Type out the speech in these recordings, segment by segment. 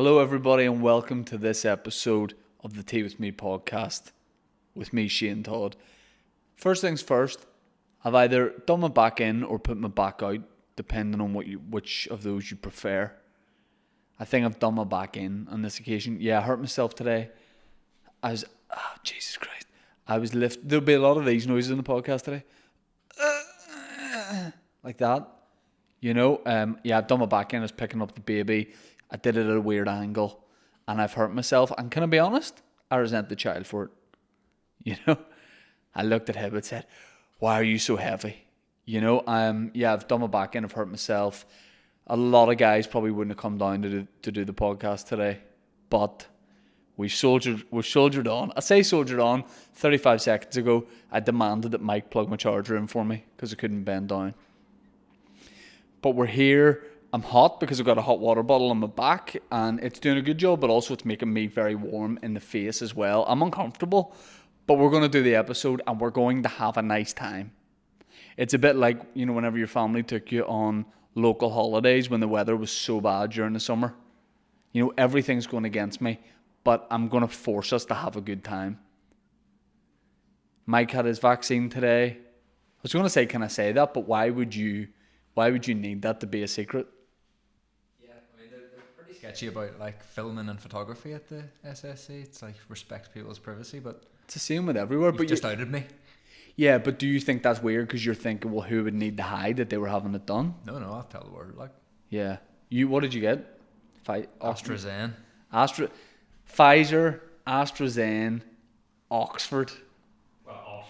Hello, everybody, and welcome to this episode of the Tea With Me podcast with me, Shane Todd. First things first, I've either done my back in or put my back out, depending on which of those you prefer. I think I've done my back in on this occasion. Yeah, I hurt myself today. Jesus Christ. There'll be a lot of these noises in the podcast today. Like that. I've done my back in. I was picking up the baby. I did it at a weird angle. And I've hurt myself. And can I be honest? I resent the child for it. I looked at him and said, why are you so heavy? I've done my back in. I've hurt myself. A lot of guys probably wouldn't have come down to do the podcast today. But we soldiered on. I say soldiered on. 35 seconds ago, I demanded that Mike plug my charger in for me because I couldn't bend down. But we're here. I'm hot because I've got a hot water bottle on my back and it's doing a good job, but also it's making me very warm in the face as well. I'm uncomfortable, but we're going to do the episode and we're going to have a nice time. It's a bit like, whenever your family took you on local holidays when the weather was so bad during the summer. Everything's going against me, but I'm going to force us to have a good time. Mike had his vaccine today. I was going to say, can I say that? But why would you need that to be a secret? Yeah, I mean, they're pretty sketchy about like filming and photography at the SSC. It's like respect people's privacy, but it's the same with everywhere. But just outed me. Yeah, but do you think that's weird because you're thinking, well, who would need to hide that they were having it done? No, I'll tell the world. Like, yeah, what did you get? AstraZeneca. Pfizer, AstraZeneca, Oxford. Well,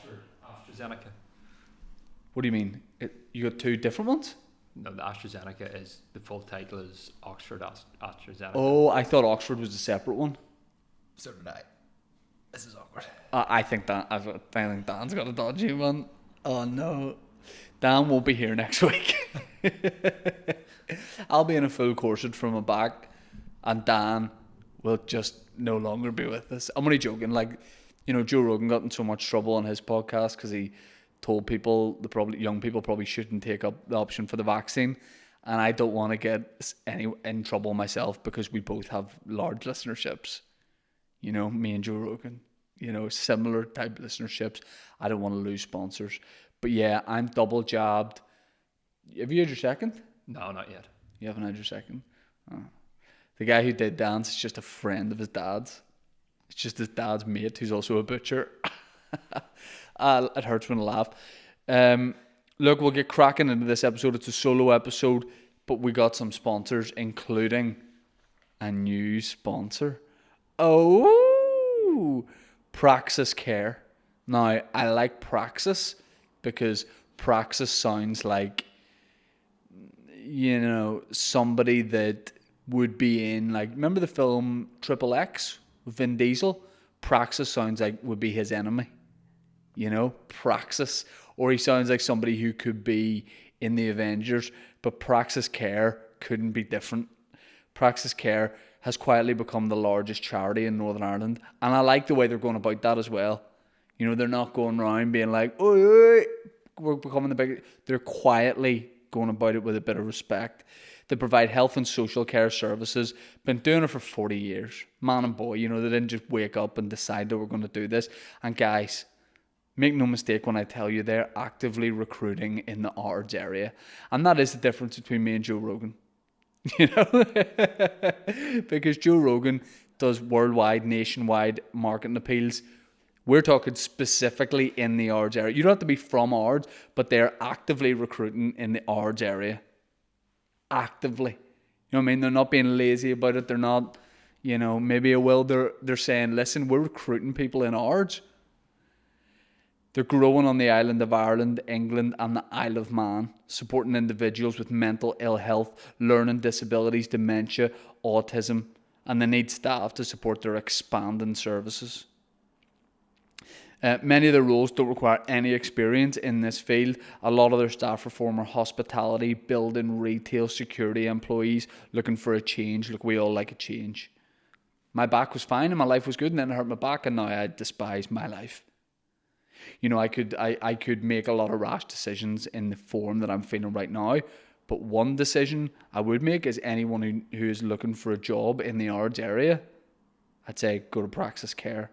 AstraZeneca. What do you mean? You got two different ones? No, the AstraZeneca is, the full title is Oxford AstraZeneca. Oh, I thought Oxford was a separate one. So did I. This is awkward. I think Dan's got a dodgy one. Oh no, Dan won't be here next week. I'll be in a full corset from my back, and Dan will just no longer be with us. I'm only joking. Like, Joe Rogan got in so much trouble on his podcast because he told people young people probably shouldn't take up the option for the vaccine, and I don't want to get in trouble myself because we both have large listenerships. Me and Joe Rogan, similar type listenerships. I don't want to lose sponsors. But yeah, I'm double jabbed. Have you had your second? No, not yet. You haven't had your second? Oh. The guy who did dance is just a friend of his dad's. It's just his dad's mate who's also a butcher. It hurts when I laugh. Look, we'll get cracking into this episode. It's a solo episode, but we got some sponsors, including a new sponsor. Oh, Praxis Care. Now, I like Praxis because Praxis sounds like, somebody that would be in, like, remember the film Triple X with Vin Diesel? Praxis sounds like would be his enemy. Praxis. Or he sounds like somebody who could be in the Avengers, but Praxis Care couldn't be different. Praxis Care has quietly become the largest charity in Northern Ireland, and I like the way they're going about that as well. They're not going around being like, oh, we're becoming the big. They're quietly going about it with a bit of respect. They provide health and social care services. Been doing it for 40 years, man and boy. They didn't just wake up and decide that we're going to do this. And guys, make no mistake when I tell you they're actively recruiting in the Ards area, and that is the difference between me and Joe Rogan. Because Joe Rogan does worldwide, nationwide marketing appeals. We're talking specifically in the Ards area. You don't have to be from Ards, but they're actively recruiting in the Ards area. Actively. You know what I mean? They're not being lazy about it. They're not, maybe they're saying, listen, we're recruiting people in Ards. They're growing on the island of Ireland, England, and the Isle of Man, supporting individuals with mental ill health, learning disabilities, dementia, autism, and they need staff to support their expanding services. Many of the roles don't require any experience in this field. A lot of their staff are former hospitality, building, retail, security employees looking for a change. Look, we all like a change. My back was fine and my life was good, and then I hurt my back, and now I despise my life. I could make a lot of rash decisions in the form that I'm feeling right now, But one decision I would make is anyone who is looking for a job in the Ards area, I'd say go to Praxis Care.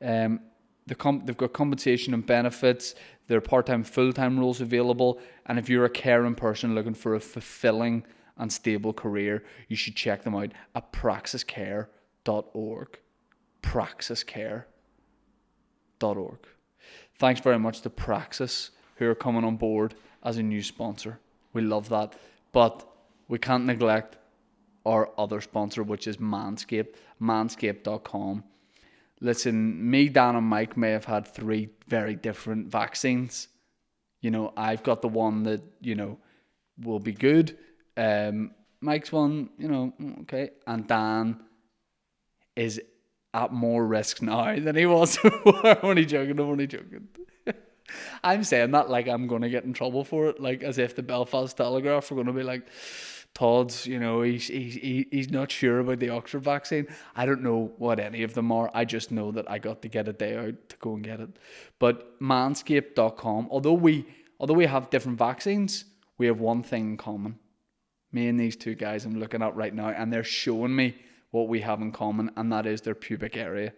They've got compensation and benefits. There are part-time, full-time roles available. And if you're a caring person looking for a fulfilling and stable career, you should check them out at praxiscare.org. praxiscare.org. Thanks very much to Praxis, who are coming on board as a new sponsor. We love that. But we can't neglect our other sponsor, which is Manscaped. Manscaped.com. Listen, me, Dan, and Mike may have had 3 very different vaccines. You know, I've got the one that, you know, will be good. Mike's one, you know, okay. And Dan is at more risk now than he was. I'm only joking. I'm saying that like I'm going to get in trouble for it, like as if the Belfast Telegraph are going to be like, Todd's, you know, he's not sure about the Oxford vaccine. I don't know what any of them are. I just know that I got to get a day out to go and get it. But manscaped.com, although we have different vaccines, we have one thing in common. Me and these 2 guys I'm looking at right now, and they're showing me what we have in common, and that is their pubic area.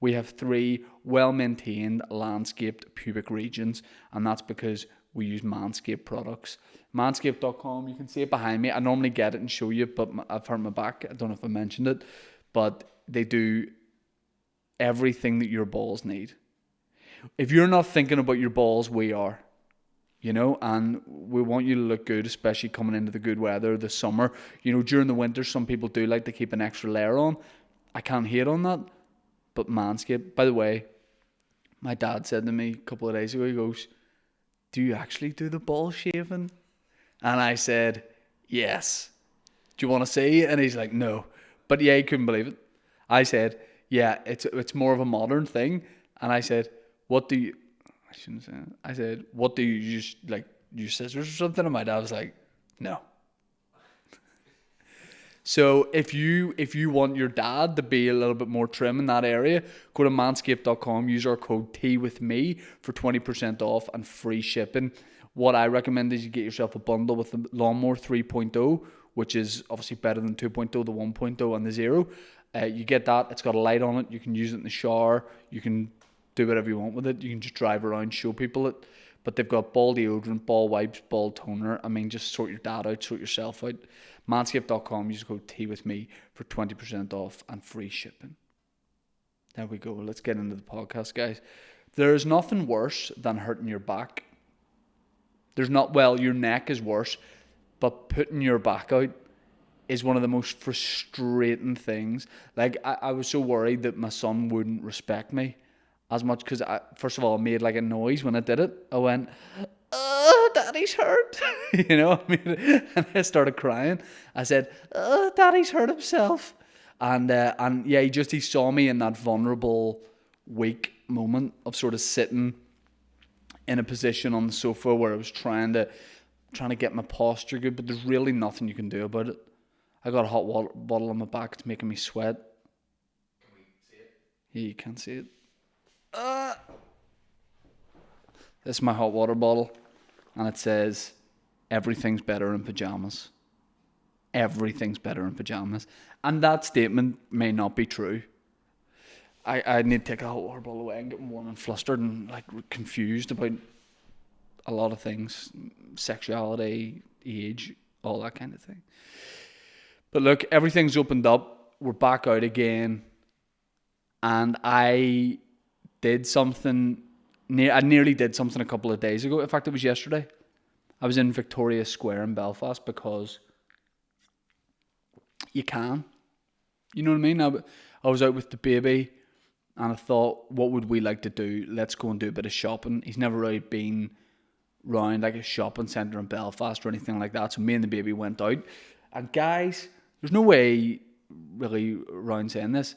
We have 3 well-maintained, landscaped pubic regions, and that's because we use Manscaped products. Manscaped.com, you can see it behind me. I normally get it and show you, but I've hurt my back. I don't know if I mentioned it, but they do everything that your balls need. If you're not thinking about your balls, we are. You know, and we want you to look good, especially coming into the good weather, the summer. You know, during the winter, some people do like to keep an extra layer on. I can't hate on that. But Manscaped, by the way, my dad said to me a couple of days ago, he goes, do you actually do the ball shaving? And I said, yes. Do you want to see? And he's like, no. But yeah, he couldn't believe it. I said, yeah, it's more of a modern thing. And I said, what do you... I shouldn't say it. I said, what do you use, like, use scissors or something? And my dad was like, no. So if you want your dad to be a little bit more trim in that area, go to manscaped.com, use our code TEAWithME for 20% off and free shipping. What I recommend is you get yourself a bundle with the Lawnmower 3.0, which is obviously better than 2.0, the 1.0 and the 0. You get that. It's got a light on it. You can use it in the shower. You can do whatever you want with it. You can just drive around, show people it. But they've got ball deodorant, ball wipes, ball toner. I mean, just sort your dad out, sort yourself out. Manscaped.com, use code TEAWithME for 20% off and free shipping. There we go. Let's get into the podcast, guys. There's nothing worse than hurting your back. Your neck is worse, but putting your back out is one of the most frustrating things. Like, I was so worried that my son wouldn't respect me as much because, first of all, I made like a noise when I did it. I went, oh, daddy's hurt. You know, I mean, and I started crying. I said, oh, daddy's hurt himself. And yeah, he saw me in that vulnerable, weak moment of sort of sitting in a position on the sofa where I was trying to get my posture good, but there's really nothing you can do about it. I got a hot water bottle on my back. It's making me sweat. Can we see it? Yeah, you can't see it. This is my hot water bottle, and it says, everything's better in pajamas. Everything's better in pajamas. And that statement may not be true. I need to take a hot water bottle away and get warm and flustered and like confused about a lot of things. Sexuality, age, all that kind of thing. But look, everything's opened up. We're back out again. And I did something... I nearly did something a couple of days ago. In fact, it was yesterday. I was in Victoria Square in Belfast because you can. You know what I mean? I was out with the baby and I thought, what would we like to do? Let's go and do a bit of shopping. He's never really been round like a shopping centre in Belfast or anything like that. So me and the baby went out. And guys, there's no way really around saying this.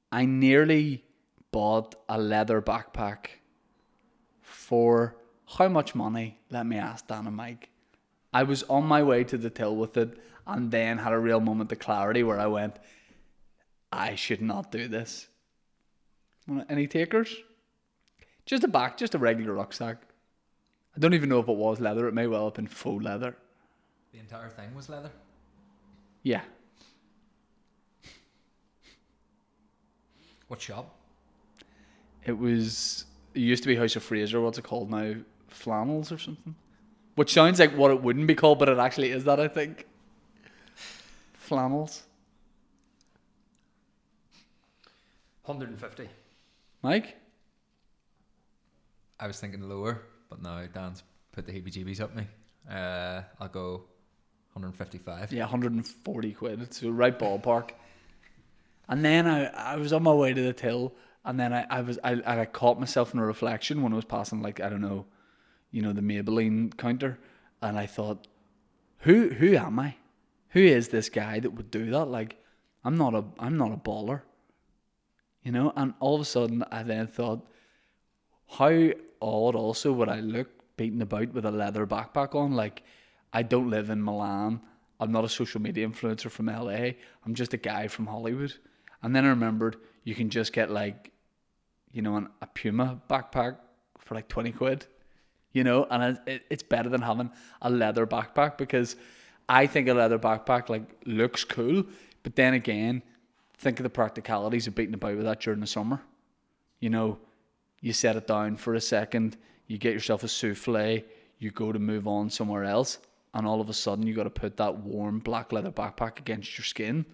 I nearly bought a leather backpack for how much money? Let me ask Dan and Mike. I was on my way to the till with it and then had a real moment of clarity where I went, I should not do this. Any takers? Just a regular rucksack. I don't even know if it was leather. It may well have been faux leather. The entire thing was leather. Yeah. What shop? It used to be House of Fraser. What's it called now? Flannels or something? Which sounds like what it wouldn't be called, but it actually is that, I think. Flannels. 150. Mike? I was thinking lower, but now Dan's put the heebie-jeebies up me. I'll go 155. Yeah, 140 quid. So right ballpark. And then I was on my way to the till, and then I caught myself in a reflection when I was passing, like, I don't know, the Maybelline counter, and I thought, who am I? Who is this guy that would do that? Like, I'm not a baller. And all of a sudden I then thought, how odd also would I look beating about with a leather backpack on? Like, I don't live in Milan. I'm not a social media influencer from LA. I'm just a guy from Hollywood. And then I remembered you can just get like, a Puma backpack for like 20 quid, and it's better than having a leather backpack, because I think a leather backpack like looks cool, but then again, think of the practicalities of beating about with that during the summer. You set it down for a second, you get yourself a souffle, you go to move on somewhere else, and all of a sudden you got to put that warm black leather backpack against your skin.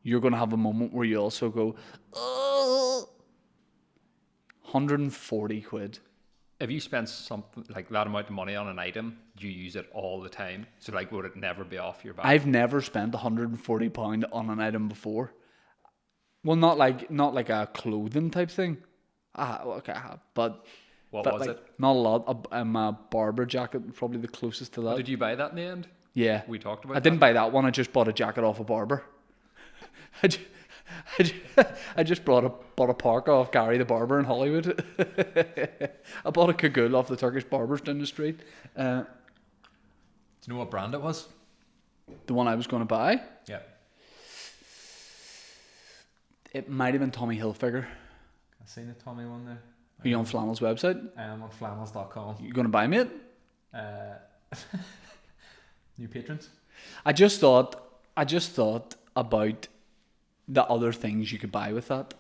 You're going to have a moment where you also go, oh, 140 quid. If you spend something like that amount of money on an item, do you use it all the time? So like, would it never be off your back? I've never spent £140 on an item before. Well, not like a clothing type thing. Okay, I have, but What but was like, it? not a lot. My barber jacket, probably the closest to that. Did you buy that in the end? Yeah, We talked about I didn't buy that one. I just bought a jacket off a barber. I just bought a parka off Gary the barber in Hollywood. I bought a cagoule off the Turkish barbers down the street. Do you know what brand it was? The one I was going to buy, Yeah. it might have been Tommy Hilfiger. I seen the Tommy one there. Are you on Flannel's website? On flannels.com. You going to buy me it? New patrons. I just thought about the other things you could buy with that,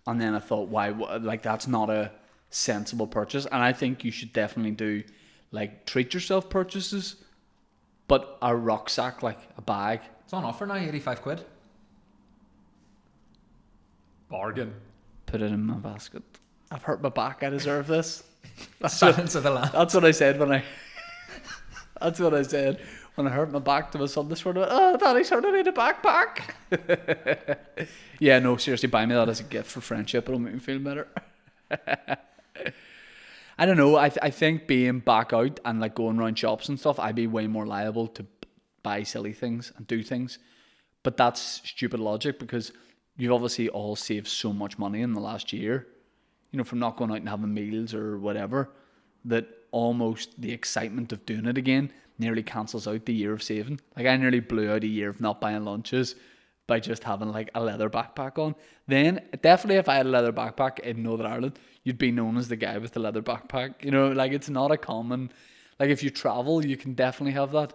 and then I thought, why? Like, that's not a sensible purchase, and I think you should definitely do like treat yourself purchases, but a rucksack, like a bag. It's on offer now, 85 quid. Bargain. Put it in my basket. I've hurt my back. I deserve this. Silence of the Lambs. That's what I said when I. That's what I said when I hurt my back to my son this morning. Oh, Daddy, I need a backpack. Yeah, no, seriously, buy me that as a gift for friendship. It'll make me feel better. I don't know. I think being back out and like going around shops and stuff, I'd be way more liable to buy silly things and do things. But that's stupid logic, because you've obviously all saved so much money in the last year, from not going out and having meals or whatever, that almost the excitement of doing it again nearly cancels out the year of saving. Like, I nearly blew out a year of not buying lunches by just having like a leather backpack on. Then definitely if I had a leather backpack in Northern Ireland, you'd be known as the guy with the leather backpack. Like, it's not a common, like, if you travel, you can definitely have that.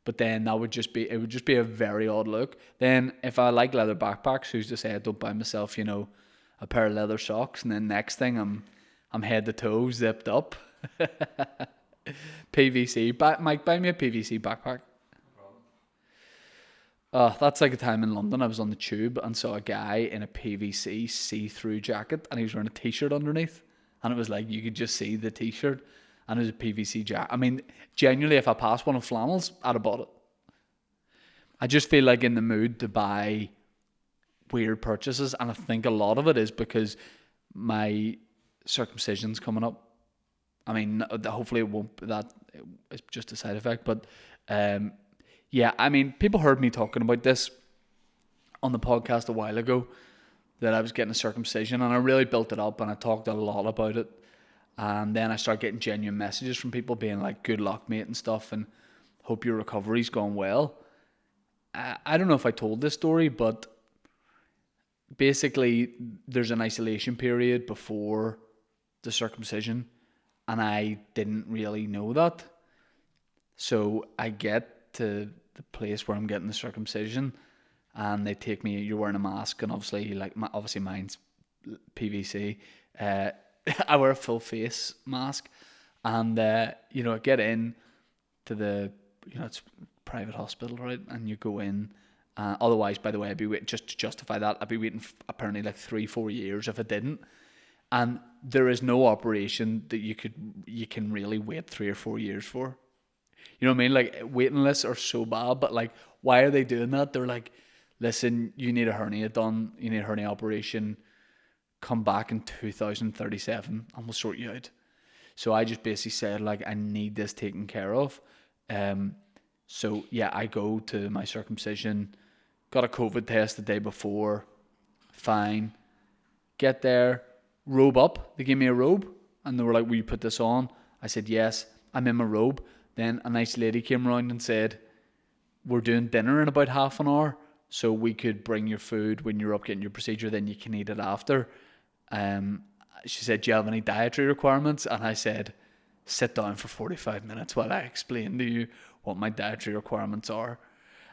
But then it would just be a very odd look. Then if I like leather backpacks, who's to say I don't buy myself, a pair of leather socks, and then next thing I'm head to toe zipped up. PVC. Mike, buy me a PVC backpack. That's like a time in London I was on the tube and saw a guy in a PVC see-through jacket, and he was wearing a t-shirt underneath, and it was like you could just see the t-shirt, and it was a PVC jacket. I mean, genuinely, if I passed one of Flannels, I'd have bought it. I just feel like in the mood to buy weird purchases, and I think a lot of it is because my circumcision's coming up. I mean, hopefully it won't be that, it's just a side effect, but yeah, I mean, people heard me talking about this on the podcast a while ago, that I was getting a circumcision, and I really built it up and I talked a lot about it, and then I started getting genuine messages from people being like, good luck mate and stuff, and hope your recovery's gone well. I don't know if I told this story, but basically there's an isolation period before the circumcision, and I didn't really know that. So I get to the place where I'm getting the circumcision, and they take me. You're wearing a mask, and obviously, obviously mine's PVC. I wear a full face mask, and I get in to the, it's private hospital, right? And you go in. Otherwise, by the way, I'd be waiting, just to justify that, I'd be waiting apparently like 3-4 years if I didn't. And there is no operation that you can really wait 3 or 4 years for. You know what I mean? Like, waiting lists are so bad, but like, why are they doing that? They're like, listen, you need a hernia done, you need a hernia operation, come back in 2037 and we'll sort you out. So I just basically said, like, I need this taken care of. So yeah, I go to my circumcision, got a COVID test the day before, fine. Get there, robe up. They gave me a robe and they were like, will you put this on? I said, yes, I'm in my robe. Then a nice lady came around and said, we're doing dinner in about half an hour, so we could bring your food when you're up getting your procedure, then you can eat it after. She said, do you have any dietary requirements? And I said, sit down for 45 minutes while I explain to you what my dietary requirements are.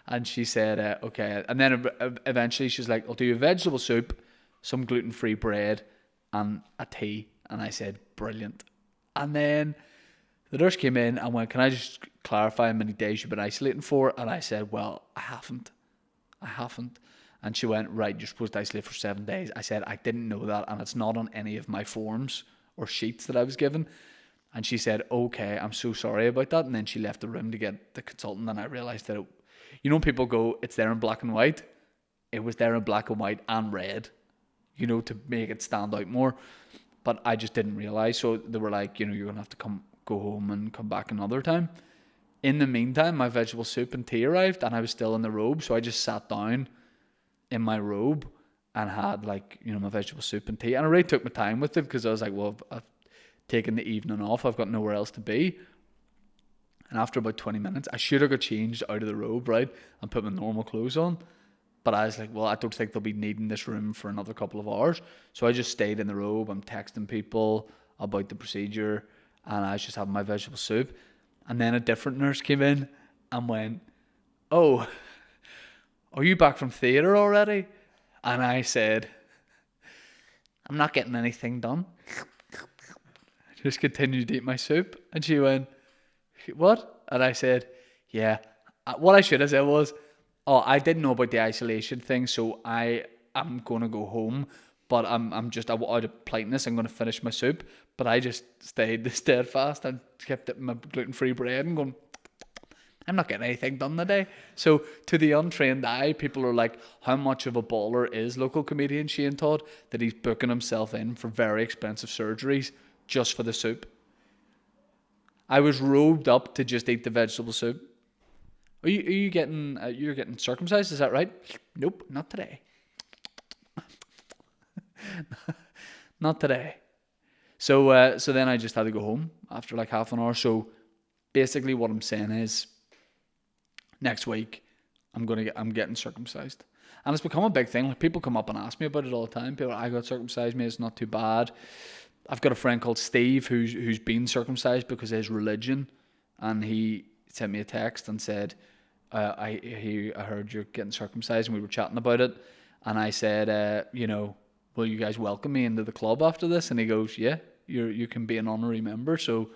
And she said, okay. And then eventually she's like, I'll do a vegetable soup, some gluten-free bread, and a tea. And I said, brilliant. And then the nurse came in and went, can I just clarify how many days you've been isolating for? And I said, well, I haven't. And she went, right, you're supposed to isolate for 7 days. I said, I didn't know that, and it's not on any of my forms or sheets that I was given. And she said, okay, I'm so sorry about that. And then she left the room to get the consultant, and I realised that, people go, it's there in black and white. It was there in black and white and red, to make it stand out more. But I just didn't realise. So they were like, you're going to have to go home and come back another time. In the meantime, my vegetable soup and tea arrived, and I was still in the robe. So I just sat down in my robe and had my vegetable soup and tea. And I really took my time with it because I was like, well, I've taken the evening off. I've got nowhere else to be. And after about 20 minutes, I should have got changed out of the robe, right, and put my normal clothes on. But I was like, well, I don't think they'll be needing this room for another couple of hours. So I just stayed in the robe. I'm texting people about the procedure, and I was just having my vegetable soup. And then a different nurse came in and went, oh, are you back from theatre already? And I said, I'm not getting anything done. I just continued to eat my soup. And she went, what? And I said, yeah. What I should have said was, I didn't know about the isolation thing, so I'm going to go home. But I'm just out of politeness, I'm going to finish my soup. But I just stayed steadfast and kept it in my gluten-free bread and going, I'm not getting anything done today. So to the untrained eye, people are like, how much of a baller is local comedian Shane Todd that he's booking himself in for very expensive surgeries just for the soup? I was robed up to just eat the vegetable soup. Are you getting you're getting circumcised? Is that right? Nope, not today. Not today. So then I just had to go home after like half an hour. So basically, what I'm saying is, next week I'm getting circumcised, and it's become a big thing. Like, people come up and ask me about it all the time. People, I got circumcised, mate. It's not too bad. I've got a friend called Steve who's been circumcised because of his religion, and he sent me a text and said, I heard you're getting circumcised, and we were chatting about it, and I said, will you guys welcome me into the club after this? And he goes, yeah, you can be an honorary member. So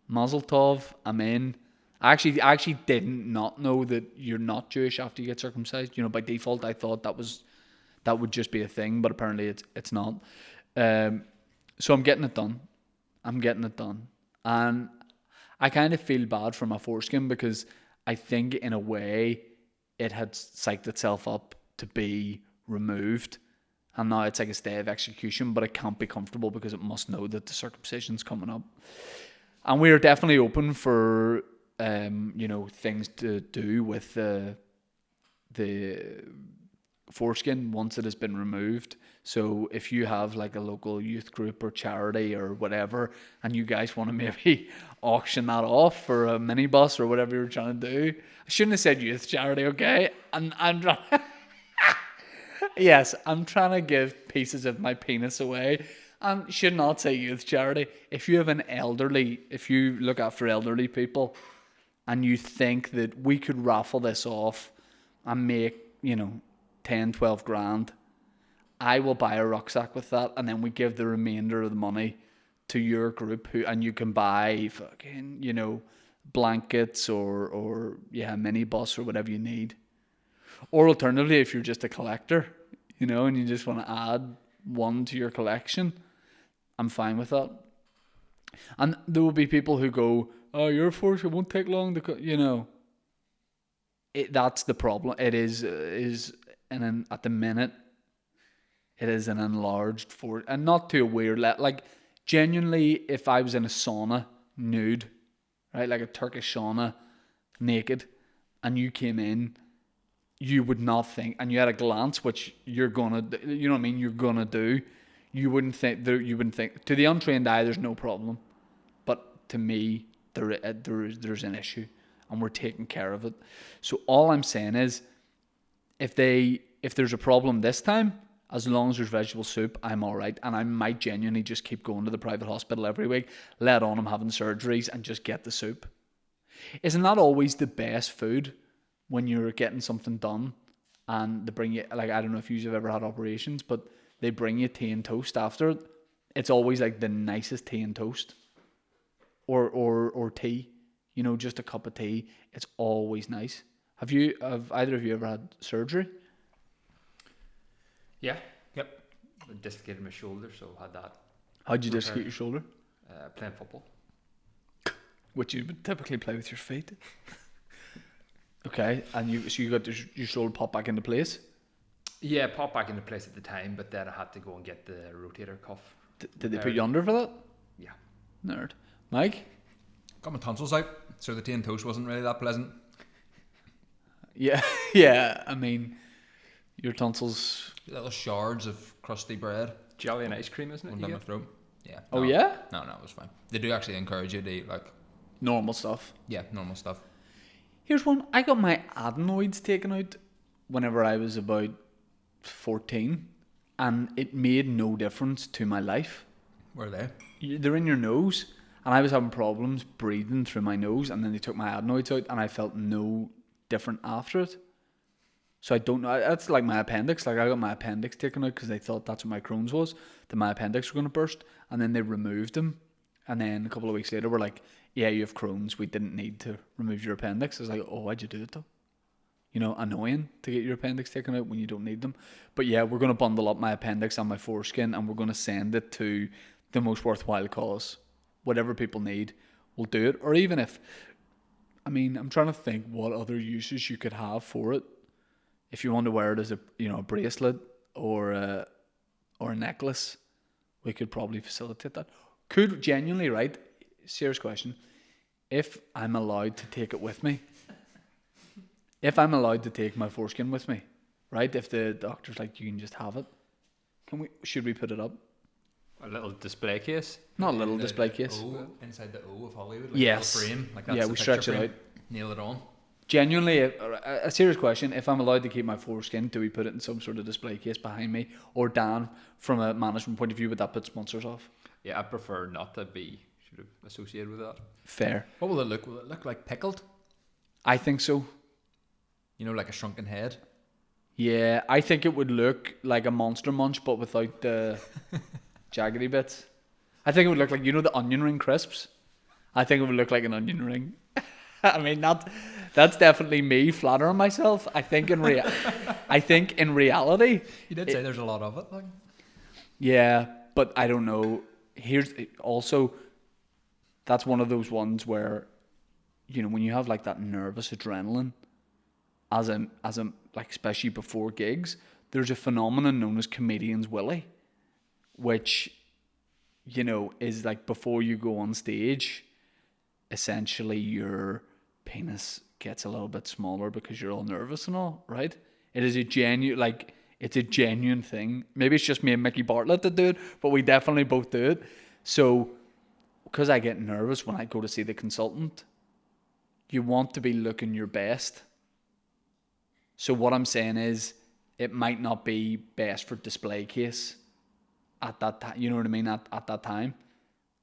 Mazel Tov, I'm in. I actually didn't not know that you're not Jewish after you get circumcised. By default, I thought that would just be a thing, but apparently it's not. So I'm getting it done. And I kind of feel bad for my foreskin because I think in a way it had psyched itself up to be removed. And now it's like a stay of execution, but it can't be comfortable because it must know that the circumcision's coming up. And we are definitely open for things to do with the foreskin once it has been removed. So if you have like a local youth group or charity or whatever, and you guys want to maybe auction that off for a minibus or whatever you're trying to do, I shouldn't have said youth charity, okay? And I'm trying. Yes, I'm trying to give pieces of my penis away. And should not say youth charity. If you look after elderly people, and you think that we could raffle this off and make, 10, 12 grand, I will buy a rucksack with that, and then we give the remainder of the money to your group, and you can buy fucking, blankets or minibus or whatever you need. Or alternatively, if you're just a collector, and you just want to add one to your collection, I'm fine with that. And there will be people who go, "Oh, your force, it won't take long to that's the problem. It is at the minute, it is an enlarged fort, and not to a weird like genuinely. If I was in a sauna nude, right, like a Turkish sauna, naked, and you came in, you would not think, and you had a glance, which you're gonna, you're gonna do. You wouldn't think to the untrained eye, there's no problem, but to me, there's an issue, and we're taking care of it. So all I'm saying is, if there's a problem this time, as long as there's vegetable soup, I'm all right, and I might genuinely just keep going to the private hospital every week, let on I'm having surgeries, and just get the soup. Isn't that always the best food when you're getting something done, and they bring you, like, I don't know if you've ever had operations, but they bring you tea and toast after it. It's always like the nicest tea and toast, or tea, just a cup of tea. It's always nice. Have either of you ever had surgery? Yeah. Yep. I dislocated my shoulder, so I had that. How'd you dislocate your shoulder? Playing football. Which you would typically play with your feet. Okay, and you got your shoulder popped back into place? Yeah, popped back into place at the time, but then I had to go and get the rotator cuff. Did they put you under for that? Yeah. Nerd. Mike? Got my tonsils out, so the tea and toast wasn't really that pleasant. Yeah, yeah. I mean, your tonsils. Little shards of crusty bread. Jelly and ice cream, isn't it? One down my throat. Yeah. Oh, yeah? No, it was fine. They do actually encourage you to eat, like, normal stuff. Yeah, normal stuff. Here's one. I got my adenoids taken out whenever I was about 14, and it made no difference to my life. Where are they? They're in your nose, and I was having problems breathing through my nose, and then they took my adenoids out, and I felt no different after it. So I don't know. That's like my appendix. Like, I got my appendix taken out because they thought that's what my Crohn's was. That my appendix were going to burst, and then they removed them. And then a couple of weeks later, we're like, "Yeah, you have Crohn's. We didn't need to remove your appendix." I was like, "Oh, why'd you do it though?" Annoying to get your appendix taken out when you don't need them. But yeah, we're going to bundle up my appendix and my foreskin, and we're going to send it to the most worthwhile cause. Whatever people need, we'll do it. Or even if, I'm trying to think what other uses you could have for it. If you want to wear it as a bracelet or a necklace, we could probably facilitate that. Could genuinely, right? Serious question. If I'm allowed to take it with me, if I'm allowed to take my foreskin with me, right? If the doctor's like, you can just have it, should we put it up? A little display case? Not a little display case. Inside the O of Hollywood. Like yes. A little frame. Like that's yeah, the we stretch frame. it out. Nail it on. Genuinely, a serious question. If I'm allowed to keep my foreskin, do we put it in some sort of display case behind me? Or Dan, from a management point of view, would that put sponsors off? Yeah, I prefer not to be sort of associated with that. Fair. What will it look? Will it look like pickled? I think so. Like a shrunken head? Yeah, I think it would look like a Monster Munch, but without the jaggedy bits. I think it would look like, the onion ring crisps? I think it would look like an onion ring. That's definitely me flattering myself. I think in reality, You did say there's a lot of it, like. Yeah, but I don't know. Here's also, that's one of those ones where, when you have like that nervous adrenaline, as a like, especially before gigs, there's a phenomenon known as comedian's willy, which, is like before you go on stage, essentially your penis gets a little bit smaller because you're all nervous and all, right? It is a genuine thing. Maybe it's just me and Mickey Bartlett that do it, but we definitely both do it. So, because I get nervous when I go to see the consultant, you want to be looking your best. So what I'm saying is, it might not be best for display case at that time. You know what I mean? At that time,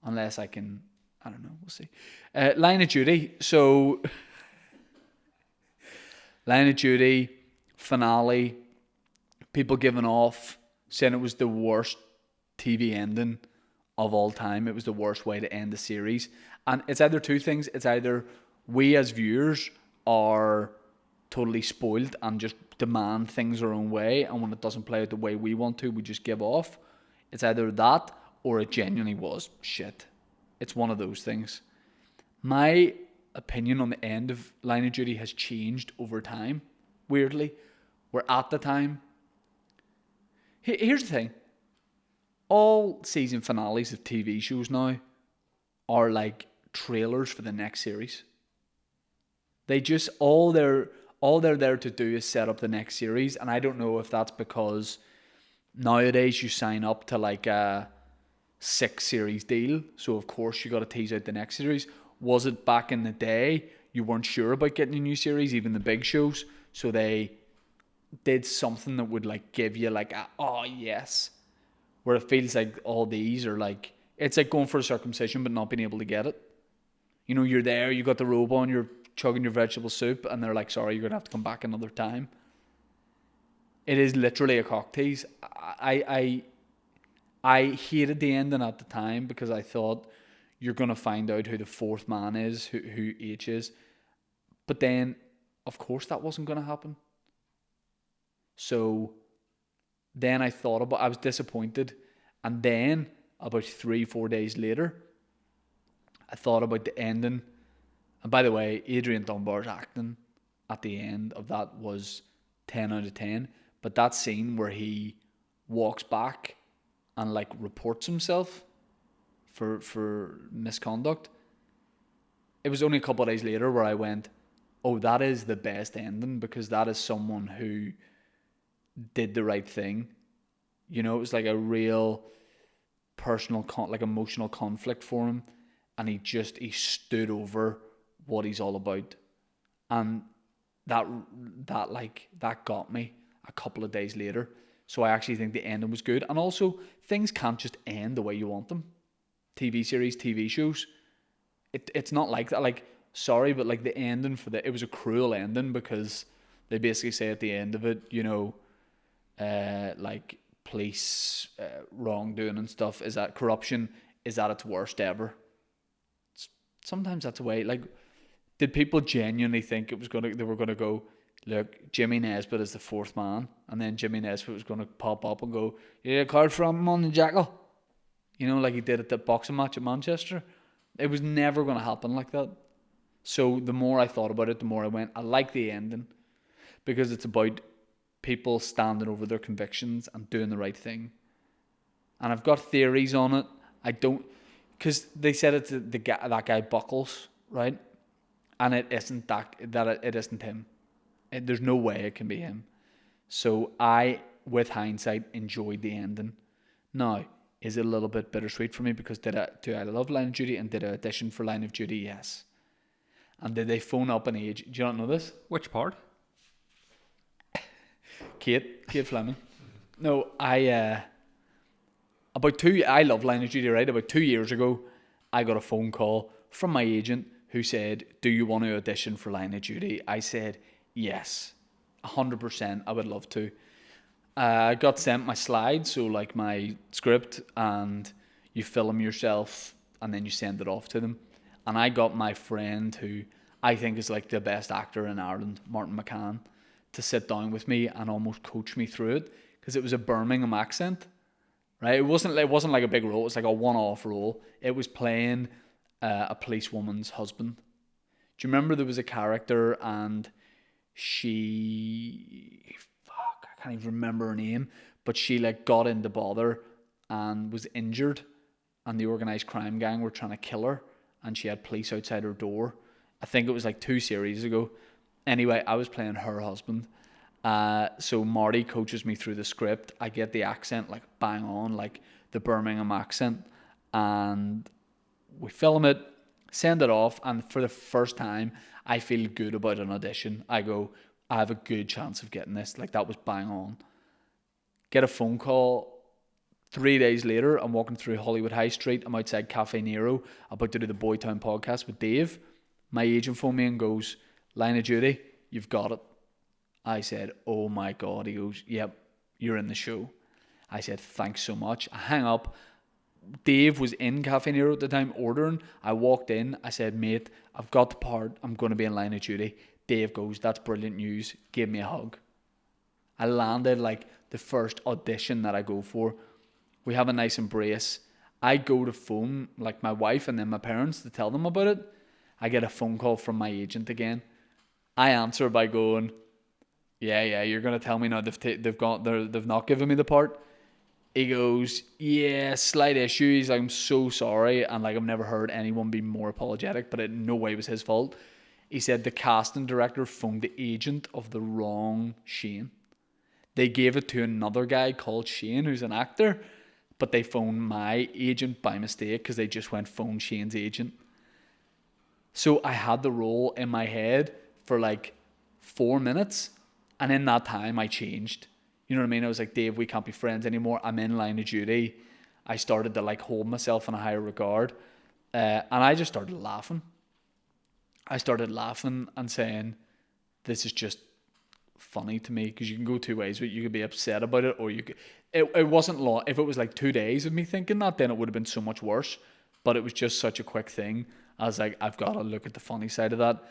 unless I can, I don't know. We'll see. Line of duty. So Line of Duty finale, people giving off, saying it was the worst TV ending of all time. It was the worst way to end the series. And it's either two things. It's either we as viewers are totally spoiled and just demand things our own way, and when it doesn't play out the way we want to, we just give off. It's either that or it genuinely was shit. It's one of those things. My opinion on the end of Line of Duty has changed over time, weirdly. Where at the time, here's the thing. All season finales of TV shows now are like trailers for the next series. They just, all they're there to do is set up the next series. And I don't know if that's because nowadays you sign up to like a 6-series deal, so of course you got to tease out the next series. Was it back in the day you weren't sure about getting a new series, even the big shows, so they did something that would like give you like a, oh yes, where it feels like all these are like, it's like going for a circumcision but not being able to get it. You know, you're there, you got the robe on, you're chugging your vegetable soup, and they're like, sorry, you're gonna have to come back another time. It is literally a cock tease. I hated the ending at the time because I thought you're going to find out who the fourth man is, who H is. But then, of course, that wasn't going to happen. So then I was disappointed. And then, about 3-4 days later, I thought about the ending. And by the way, Adrian Dunbar's acting at the end of that was 10 out of 10. But that scene where he walks back and like reports himself for misconduct, it was only a couple of days later where I went, oh, that is the best ending, because that is someone who did the right thing. You know, it was like a real personal, like emotional conflict for him, and he stood over what he's all about, and that got me a couple of days later. So I actually think the ending was good. And also, things can't just end the way you want them. TV series, TV shows, it's not like that. Like, sorry, but like the ending it was a cruel ending, because they basically say at the end of it, you know, like police wrongdoing and stuff, is that corruption is at its worst ever. Sometimes that's a way. Like, did people genuinely think they were gonna go, look, Jimmy Nesbitt is the fourth man, and then Jimmy Nesbitt was going to pop up and go, yeah, card from him on the jackal, you know, like he did at the boxing match at Manchester? It was never going to happen like that. So the more I thought about it, the more I went, I like the ending, because it's about people standing over their convictions and doing the right thing. And I've got theories on it. I don't, because they said it's that guy Buckles, right? And it isn't it isn't him. There's no way it can be him. So I, with hindsight, enjoyed the ending. Now, is it a little bit bittersweet for me, because do I love Line of Duty, and did I audition for Line of Duty? Yes. And did they phone up an age? Do you not know this? Which part? Kate Fleming. No, I love Line of Duty, right? About 2 years ago, I got a phone call from my agent who said, do you want to audition for Line of Duty? I said, yes, 100%, I would love to. I got sent my slides, so like my script, and you film yourself and then you send it off to them. And I got my friend, who I think is like the best actor in Ireland, Martin McCann, to sit down with me and almost coach me through it, because it was a Birmingham accent, right? It wasn't like a big role. It was like a one-off role. It was playing a policewoman's husband. Do you remember there was a character, and I can't even remember her name, but she like got into bother and was injured, and the organised crime gang were trying to kill her, and she had police outside her door. I think it was like 2 series ago. Anyway, I was playing her husband. So Marty coaches me through the script. I get the accent like bang on, like the Birmingham accent, and we film it, send it off, and for the first time I feel good about an audition. I go, I have a good chance of getting this. Like, that was bang on. Get a phone call 3 days later. I'm walking through Hollywood High Street. I'm outside Cafe Nero, about to do the Boytown podcast with Dave. My agent phoned me and goes, Line of Duty, you've got it. I said, oh my God. He goes, yep, you're in the show. I said, thanks so much. I hang up. Dave was in Cafe Nero at the time ordering. I walked in. I said, mate, I've got the part. I'm going to be in line of duty. Dave goes, that's brilliant news. Give me a hug. I landed like the first audition that I go for. We have a nice embrace. I go to phone like my wife and then my parents to tell them about it. I get a phone call from my agent again. I answer by going, yeah, you're going to tell me now they've not given me the part. He goes, yeah, slight issue. He's like, I'm so sorry. And like, I've never heard anyone be more apologetic, but it in no way was his fault. He said the casting director phoned the agent of the wrong Shane. They gave it to another guy called Shane, who's an actor, but they phoned my agent by mistake because they just went phone Shane's agent. So I had the role in my head for like 4 minutes, and in that time I changed. You know what I mean? I was like, Dave, we can't be friends anymore. I'm in line of duty. I started to like hold myself in a higher regard. And I just started laughing. I started laughing and saying, this is just funny to me, because you can go two ways. You could be upset about it, or you could... It wasn't long. If it was like 2 days of me thinking that, then it would have been so much worse. But it was just such a quick thing. I was like, I've got to look at the funny side of that.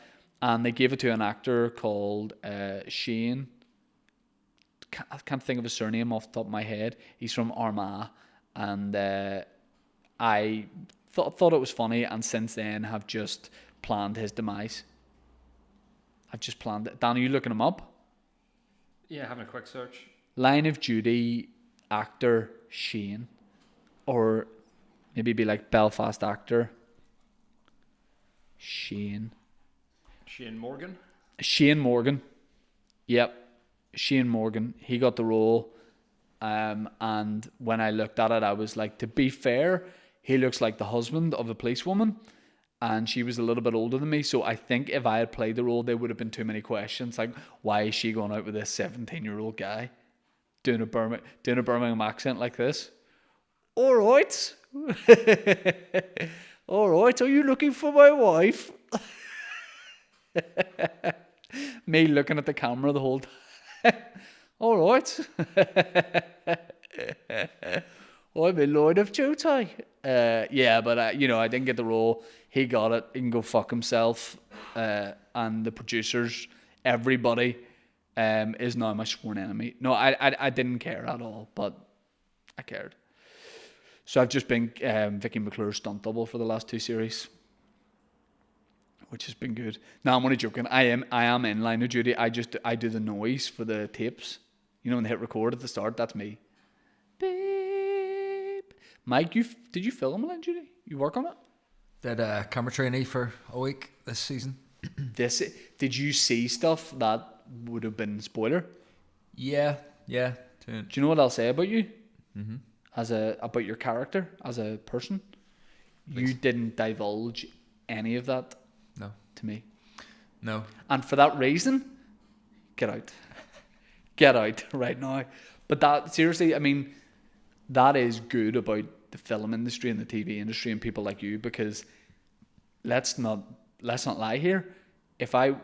And they gave it to an actor called Shane. I can't think of his surname off the top of my head. He's from Armagh, and I thought it was funny, and since then have just planned his demise. I've just planned it. Dan, are you looking him up? Yeah, having a quick search. Line of Duty actor Shane, or maybe be like Belfast actor Shane Morgan. Shane Morgan. Yep. Shane Morgan, he got the role, and when I looked at it, I was like, to be fair, he looks like the husband of a policewoman, and she was a little bit older than me, so I think if I had played the role, there would have been too many questions, like, why is she going out with this 17-year-old guy doing a Birmingham accent like this? All right. All right, are you looking for my wife? Me looking at the camera the whole time. All right. I'm in Lord of Jotai. Yeah, but I didn't get the role. He got it. He can go fuck himself. And the producers, everybody, is now my sworn enemy. No, I didn't care at all, but I cared. So I've just been Vicky McClure's stunt double for the last 2 series, which has been good. No, I'm only joking. I am in line of duty. I do the noise for the tapes. You know when they hit record at the start, that's me. Beep. Mike, did you film line of duty? You work on it? Did a camera trainee for a week this season. Did you see stuff that would have been spoiler? Yeah. Do you know what I'll say about you? Mm-hmm. About your character as a person? Please. You didn't divulge any of that. No. To me. No. And for that reason, get out. Get out right now. But that, seriously, I mean, that is good about the film industry and the TV industry and people like you, because let's not lie here. If I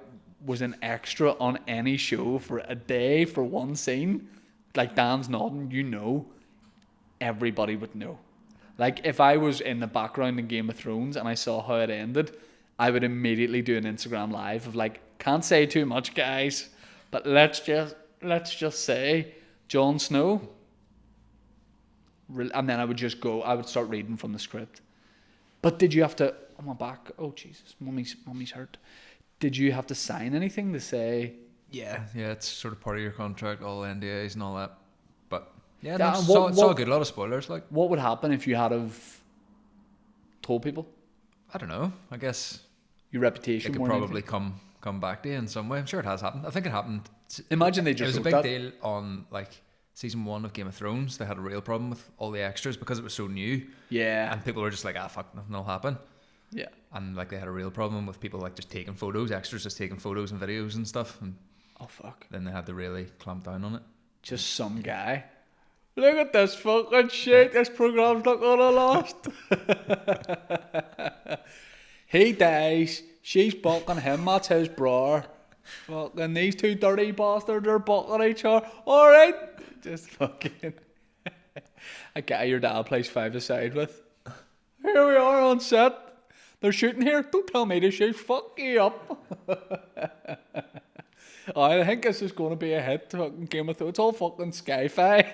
was an extra on any show for a day for one scene, like Dan's nodding, everybody would know. Like if I was in the background in Game of Thrones and I saw how it ended, I would immediately do an Instagram live of like, can't say too much, guys, but let's just say Jon Snow. And then I would start reading from the script. But did you have to, on my back, oh Jesus, mummy's hurt. Did you have to sign anything to say? Yeah, it's sort of part of your contract, all NDAs and all that. But yeah, Yeah, it's all good, a lot of spoilers. Like, what would happen if you had have told people? I don't know, I guess Your reputation it could more than probably anything? come back to you in some way. I'm sure it has happened. I think it happened. Imagine they It just was a wrote big that. deal on like season 1 of Game of Thrones. They had a real problem with all the extras because it was so new. Yeah. And people were just like, fuck, nothing will happen. Yeah. And like they had a real problem with people like just taking photos, extras just taking photos and videos and stuff. And Oh fuck. then they had to really clamp down on it. Just some guy. Look at this fucking shit. This program's not gonna last. He dies. She's bucking him. That's his bra. Fucking these two dirty bastards are bucking each other. Alright. Just fucking. A guy your dad plays five-a-side with. Here we are on set. They're shooting here. Don't tell me to shoot. Fuck you up. I think this is going to be a hit. Fucking Game of Thrones. It's all fucking sci-fi.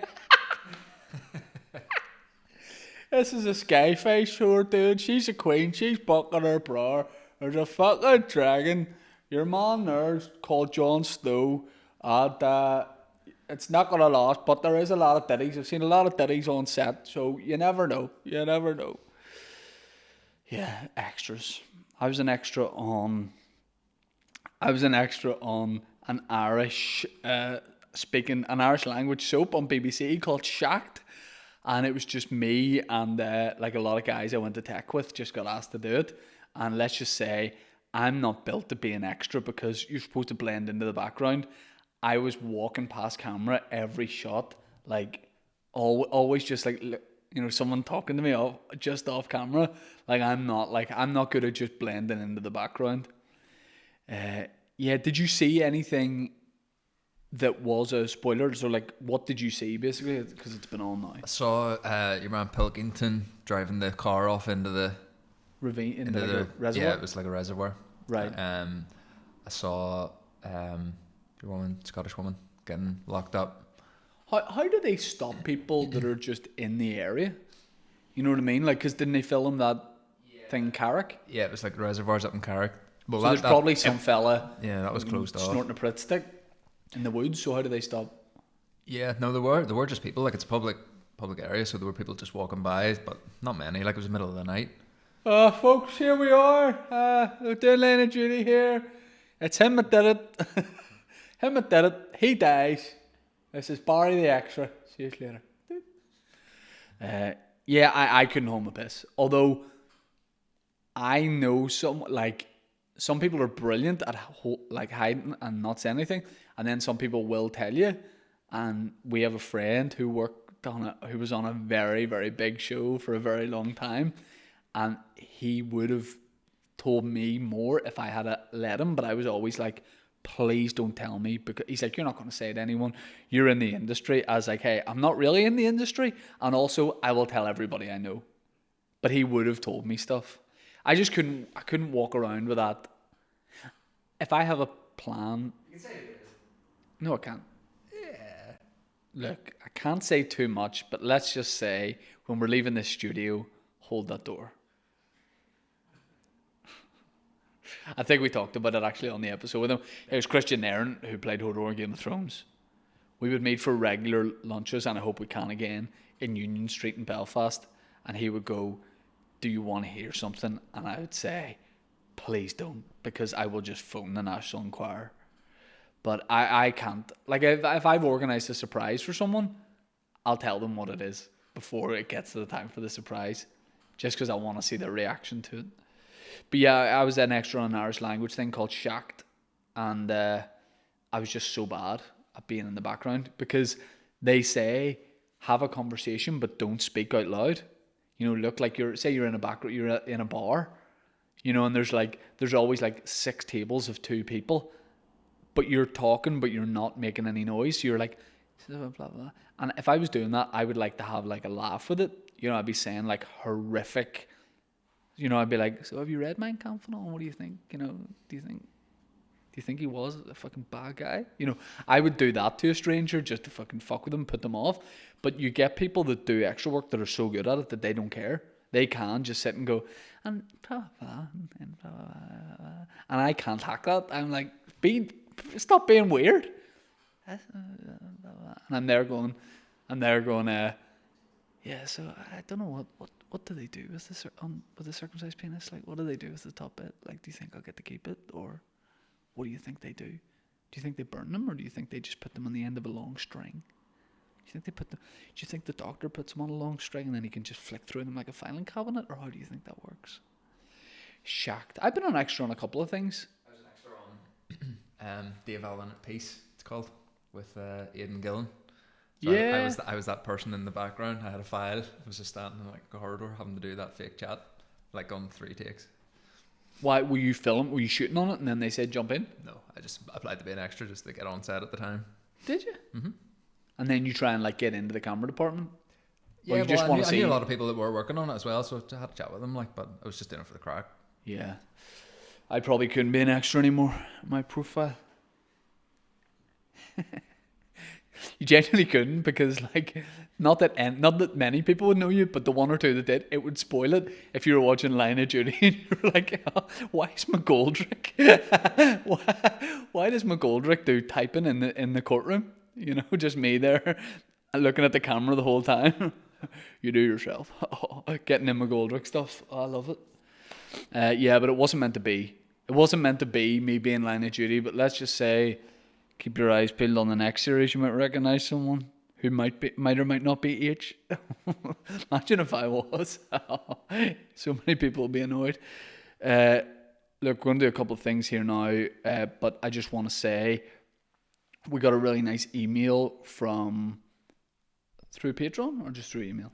This is a sci-fi show, dude. She's a queen. She's bucking her bra. There's a fucking dragon. Your man there's called Jon Snow. And it's not going to last, but there is a lot of ditties. I've seen a lot of ditties on set, so you never know. You never know. Yeah, extras. I was an extra on an Irish speaking an Irish language soap on BBC called Shacked, and it was just me and like a lot of guys I went to tech with just got asked to do it. And let's just say I'm not built to be an extra because you're supposed to blend into the background. I was walking past camera every shot, like always just like someone talking to me just off camera. Like I'm not good at just blending into the background. Yeah, did you see anything that was a spoiler? So like, what did you see basically? Because it's been on now. I saw your man Pilkington driving the car off into the ravine, into like a reservoir. Yeah, it was like a reservoir. Right. I saw your Scottish woman getting locked up. How do they stop people that are just in the area? You know what I mean? Like, because didn't they film that thing, Carrick? Yeah, it was like reservoirs up in Carrick. Well, so there's probably some fella. Yeah, that was closed off. Snorting a Pritt stick in the woods. So how do they stop? Yeah, no, there were just people. Like, it's a public area, so there were people just walking by, but not many. Like, it was the middle of the night. Folks, here we are. We're doing line of duty here. It's him that did it. He dies. This is Barry the extra. See you later. Yeah, I couldn't hold my piss. Although I know some people are brilliant at hiding and not saying anything, and then some people will tell you. And we have a friend who who was on a very, very big show for a very long time, and he would have told me more if I had let him. But I was always like, please don't tell me, because he's like, you're not going to say it to anyone. You're in the industry. I was like, hey, I'm not really in the industry, and also I will tell everybody I know. But he would have told me stuff. I couldn't walk around with that. If I have a plan, you can say it. No, I can't. Yeah. Look, I can't say too much, but let's just say when we're leaving this studio, hold that door. I think we talked about it actually on the episode with him. It was Christian Nairn who played Hodor in Game of Thrones. We would meet for regular lunches, and I hope we can again, in Union Street in Belfast. And he would go, do you want to hear something? And I would say, please don't, because I will just phone the National Enquirer. But I can't. Like, if I've organised a surprise for someone, I'll tell them what it is before it gets to the time for the surprise, just because I want to see their reaction to it. But yeah, I was an extra on an Irish language thing called Shacked, and I was just so bad at being in the background, because they say have a conversation but don't speak out loud. Look like you're in a bar, and there's always like 6 tables of 2 people, but you're talking but you're not making any noise. So you're like blah blah blah. And if I was doing that, I would like to have like a laugh with it. I'd be saying like horrific. I'd be like, so have you read Mein Kampf and all? What do you think? Do you think he was a fucking bad guy? I would do that to a stranger just to fucking fuck with them, put them off. But you get people that do extra work that are so good at it that they don't care. They can just sit and go, and blah, blah, and blah, blah, blah. And I can't hack that. I'm like, stop being weird. And I'm there going, yeah, so I don't know what do they do with the circumcised penis? Like, what do they do with the top bit? Like, do you think I'll get to keep it, or what do you think they do? Do you think they burn them, or do you think they just put them on the end of a long string? Do you think the doctor puts them on a long string and then he can just flick through them like a filing cabinet, or how do you think that works? Shacked. I've been an extra on a couple of things. I was an extra on Dave Allen at Peace, it's called, with Aidan Gillen. So yeah. I was that person in the background. I had a file. I was just standing in like a corridor having to do that fake chat, like on 3 takes. Why were you filming? Were you shooting on it, and then they said jump in? No, I just applied to be an extra just to get on set at the time. Did you? Mm-hmm. And then you try and like get into the camera department. Yeah, you just want to I see. knew a lot of people that were working on it as well, so I had to chat with them. Like, but I was just doing it for the crack. Yeah, I probably couldn't be an extra anymore. My profile. You genuinely couldn't, because like not that many people would know you, but the one or two that did, it would spoil it if you were watching Line of Duty and you're like, oh, why is McGoldrick? why does McGoldrick do typing in the courtroom? You know, just me there looking at the camera the whole time. You do yourself. Getting in McGoldrick stuff. Oh, I love it. Yeah, but it wasn't meant to be. It wasn't meant to be me being Line of Duty, but let's just say, keep your eyes peeled on the next series. You might recognise someone who might or might not be H. Imagine if I was. So many people will be annoyed. Look, we're going to do a couple of things here now, but I just want to say we got a really nice email from through Patreon or just through email?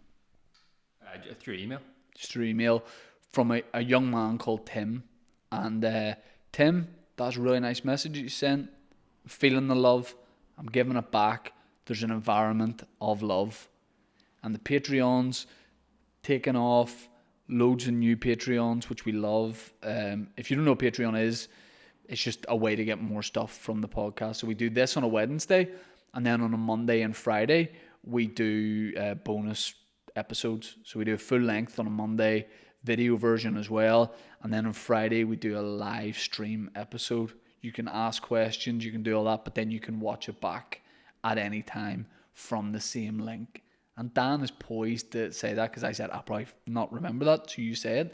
Through email. Just through email from a young man called Tim. And Tim, that's a really nice message you sent. Feeling the love, I'm giving it back. There's an environment of love, and the Patreons taking off, loads of new Patreons, which we love. If you don't know what Patreon is, it's just a way to get more stuff from the podcast. So we do this on a Wednesday, and then on a Monday and Friday we do bonus episodes. So we do a full length on a Monday, video version as well, and then on Friday we do a live stream episode. You can ask questions, you can do all that, but then you can watch it back at any time from the same link. And Dan is poised to say that, because I said I'll probably not remember that, so you said.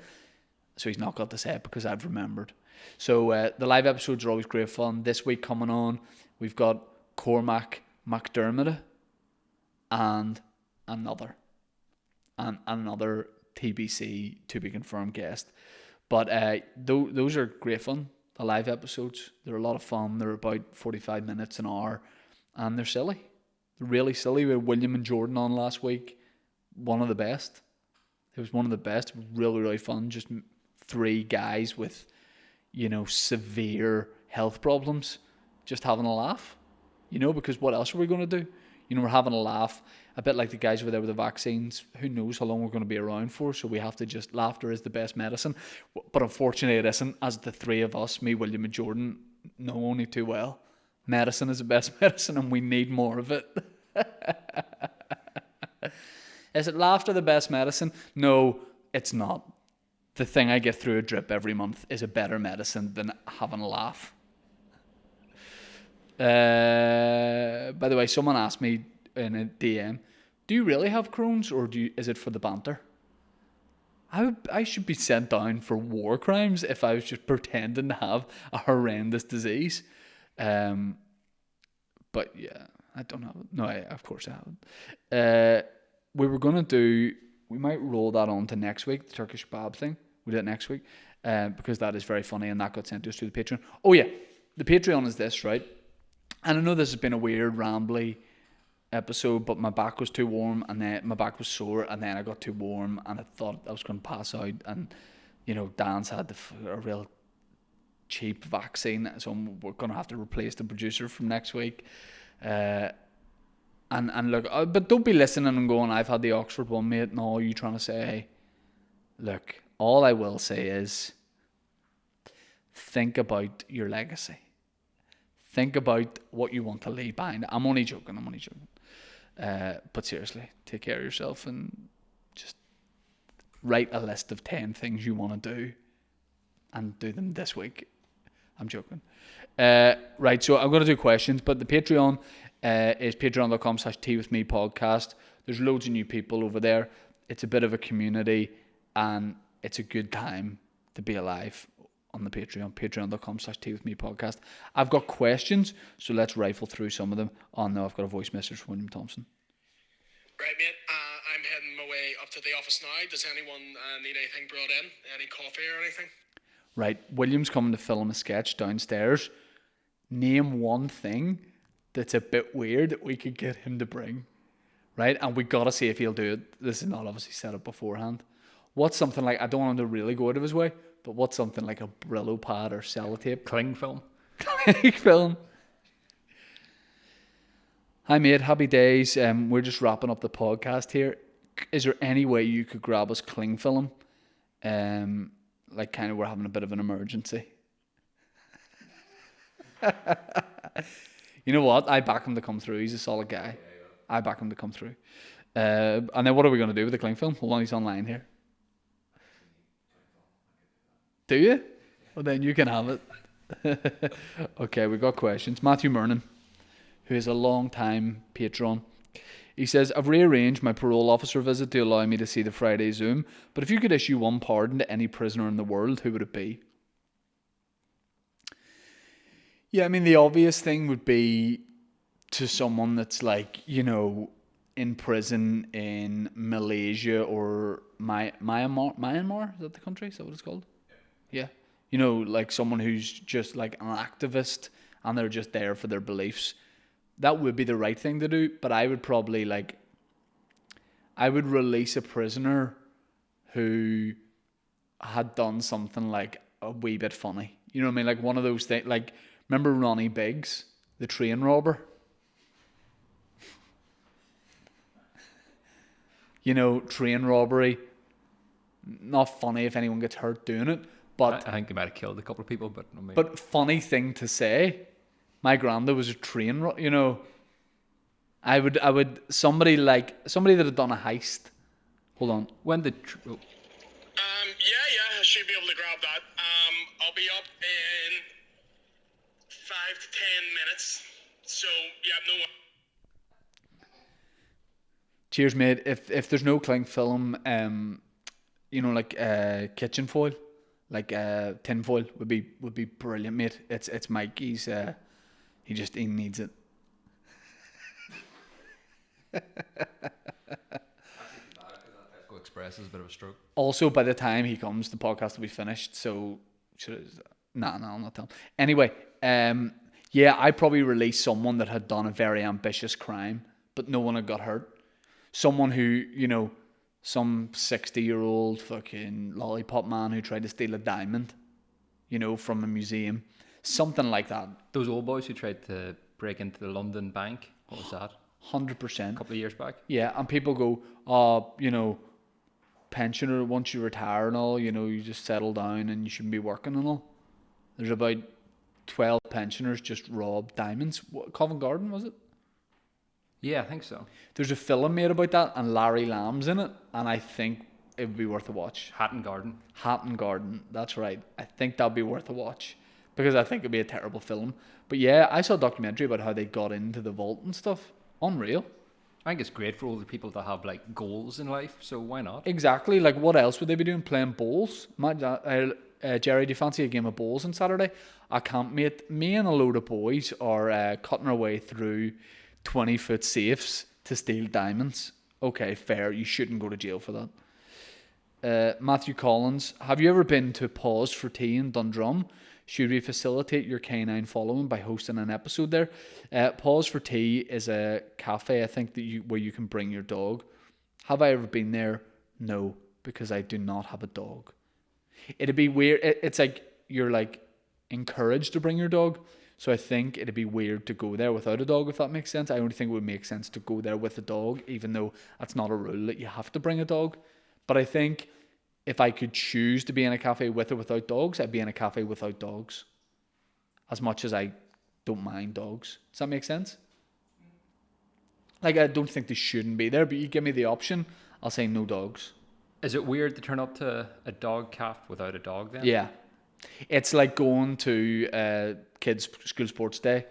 So he's not got to say it because I've remembered. So the live episodes are always great fun. This week coming on, we've got Cormac McDermott and another TBC to be confirmed guest. But those are great fun. The live episodes, they're a lot of fun. They're about 45 minutes, an hour, and they're silly. They're really silly. We had William and Jordan on last week. One of the best. It was one of the best. Really, really fun. Just three guys with, severe health problems, just having a laugh. Because what else are we going to do? We're having a laugh. A bit like the guys over there with the vaccines. Who knows how long we're going to be around for? So we have to just, laughter is the best medicine. But unfortunately it isn't, as the three of us, me, William and Jordan, know only too well. Medicine is the best medicine, and we need more of it. Is it laughter the best medicine? No, it's not. The thing I get through a drip every month is a better medicine than having a laugh. By the way, someone asked me in a DM, do you really have Crohn's, or is it for the banter? I should be sent down for war crimes if I was just pretending to have a horrendous disease. But yeah, I don't have it. No, of course I haven't. We might roll that on to next week, the Turkish kebab thing. We do it next week, because that is very funny, and that got sent to us through the Patreon. Oh yeah, the Patreon is this, right? And I know this has been a weird, rambly episode, but my back was too warm, and then my back was sore, and then I got too warm, and I thought I was going to pass out, and Dan's had a real cheap vaccine, so we're going to have to replace the producer from next week. And look, but don't be listening and going, I've had the Oxford one, mate. No, you trying to say, look, all I will say is, think about your legacy. Think about what you want to leave behind. I'm only joking. But seriously, take care of yourself and just write a list of 10 things you want to do and do them this week. I'm joking. Right, so I'm going to do questions, but the Patreon is patreon.com/teawithmepodcast. There's loads of new people over there. It's a bit of a community, and it's a good time to be alive on the Patreon, patreon.com/teawithmepodcast. I've got questions, so let's rifle through some of them. Oh no, I've got a voice message from William Thompson. Right, mate, I'm heading my way up to the office now. Does anyone need anything brought in? Any coffee or anything? Right, William's coming to film a sketch downstairs. Name one thing that's a bit weird that we could get him to bring. Right, and we got to see if he'll do it. This is not obviously set up beforehand. What's something like, I don't want him to really go out of his way, but what's something like a Brillo pad or sellotape? Cling film. Film. Hi mate, happy days. We're just wrapping up the podcast here. Is there any way you could grab us cling film? Like kind of we're having a bit of an emergency. You know what? I back him to come through. He's a solid guy. I back him to come through. And then what are we going to do with the cling film? Hold on, he's online here. Do you? Well, then you can have it. Okay, we've got questions. Matthew Mernon, who is a long-time patron. He says, I've rearranged my parole officer visit to allow me to see the Friday Zoom, but if you could issue one pardon to any prisoner in the world, who would it be? Yeah, I mean, the obvious thing would be to someone that's like, you know, in prison in Malaysia or Myanmar, is that the country? Is that what it's called? Yeah. You know, like someone who's just like an activist and they're just there for their beliefs. That would be the right thing to do, but I would probably I would release a prisoner who had done something like a wee bit funny. You know what I mean? Like one of those things, like, remember Ronnie Biggs, the train robber? You know, train robbery, not funny if anyone gets hurt doing it, but I think he might have killed a couple of people, but I mean, but funny thing to say. My granda was a train, you know. I would somebody that had done a heist. Hold on. when the Yeah, I should be able to grab that. I'll be up in 5 to 10 minutes. So, yeah, no. Cheers, mate. If there's no cling film, you know, like kitchen foil, like tin foil would be brilliant, mate. It's Mikey's. He needs it. Go Express is a bit of a stroke. Also, by the time he comes, the podcast will be finished. So, nah, I'm not telling. Anyway, yeah, I'd probably release someone that had done a very ambitious crime, but no one had got hurt. Someone who, you know, some 60-year-old fucking lollipop man who tried to steal a diamond, you know, from a museum. Something like that. those old boys who tried to break into the London bank, what was that? 100%. A couple of years back. Yeah, and people go, you know, pensioner, once you retire and all, you know, you just settle down and you shouldn't be working and all. There's about 12 pensioners just robbed diamonds. Covent Garden, was it? Yeah, I think so. There's a film made about that and Larry Lamb's in it, and I think it would be worth a watch. Hatton Garden. Hatton Garden, that's right. I think that'd be worth a watch because I think it'd be a terrible film. But yeah, I saw a documentary about how they got into the vault and stuff. Unreal. I think it's great for older people to have like goals in life, so why not? Exactly. Like, what else would they be doing? Playing bowls? Jerry, do you fancy a game of bowls on Saturday? I can't, mate. Me and a load of boys are cutting our way through 20-foot safes to steal diamonds. Okay, fair. You shouldn't go to jail for that. Matthew Collins, have you ever been to Pause for Tea in Dundrum? Should we facilitate your canine following by hosting an episode there? Pause for Tea is a cafe, I think, where you can bring your dog. Have I ever been there? No, because I do not have a dog. It'd be weird. It's like you're like encouraged to bring your dog. So I think it'd be weird to go there without a dog, if that makes sense. I only think it would make sense to go there with a dog, even though that's not a rule that you have to bring a dog. But I think if I could choose to be in a cafe with or without dogs, I'd be in a cafe without dogs. As much as I don't mind dogs. Does that make sense? Like, I don't think they shouldn't be there, but you give me the option, I'll say no dogs. Is it weird to turn up to a dog cafe without a dog then? Yeah. It's like going to kids' school sports day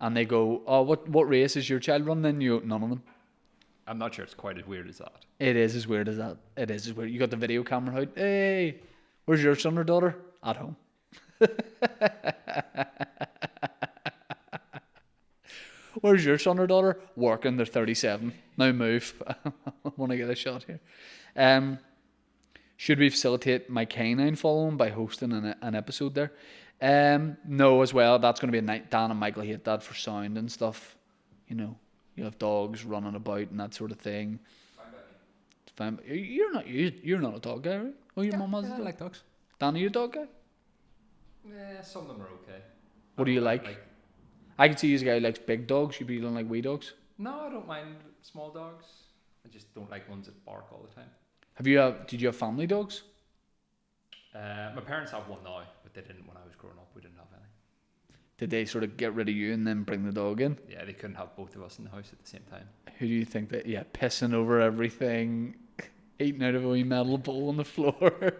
and they go, oh, what race is your child running? And you go, none of them. I'm not sure it's quite as weird as that. It is as weird as that. It is as weird. You got the video camera out. Hey, where's your son or daughter? At home. Where's your son or daughter? Working. They're 37. Now move. I want to get a shot here. Should we facilitate my canine following by hosting an episode there? No, as well. That's going to be a night. Dan and Michael hate that for sound and stuff. You know, you have dogs running about and that sort of thing. It's fine. You're not a dog guy, right? Oh, your mum has a I dog. like dogs. Danny, you a dog guy? Yeah, some of them are okay. What do you like? I can see you as a guy who likes big dogs. You don't like wee dogs. No, I don't mind small dogs. I just don't like ones that bark all the time. Did you have family dogs? My parents have one now, but they didn't when I was growing up. We didn't have any. Did they sort of get rid of you and then bring the dog in? Yeah, they couldn't have both of us in the house at the same time. Who do you think that? Yeah, pissing over everything, eating out of a wee metal bowl on the floor,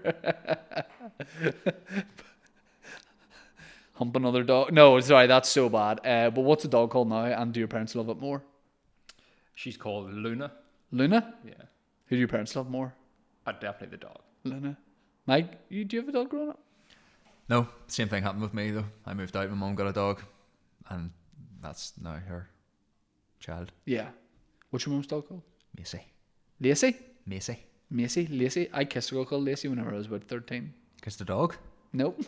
hump another dog. No, sorry, that's so bad. But what's the dog called now? And do your parents love it more? She's called Luna. Luna? Yeah. Who do your parents love more? Definitely the dog. Luna. Mike, do you have a dog growing up? No, same thing happened with me though. I moved out, my mum got a dog, and that's now her child. Yeah. What's your mum's dog called? Macy. Lacey? Macy. Macy? Lacey? I kissed a girl called Lacey whenever I was about 13. Kiss the dog? Nope.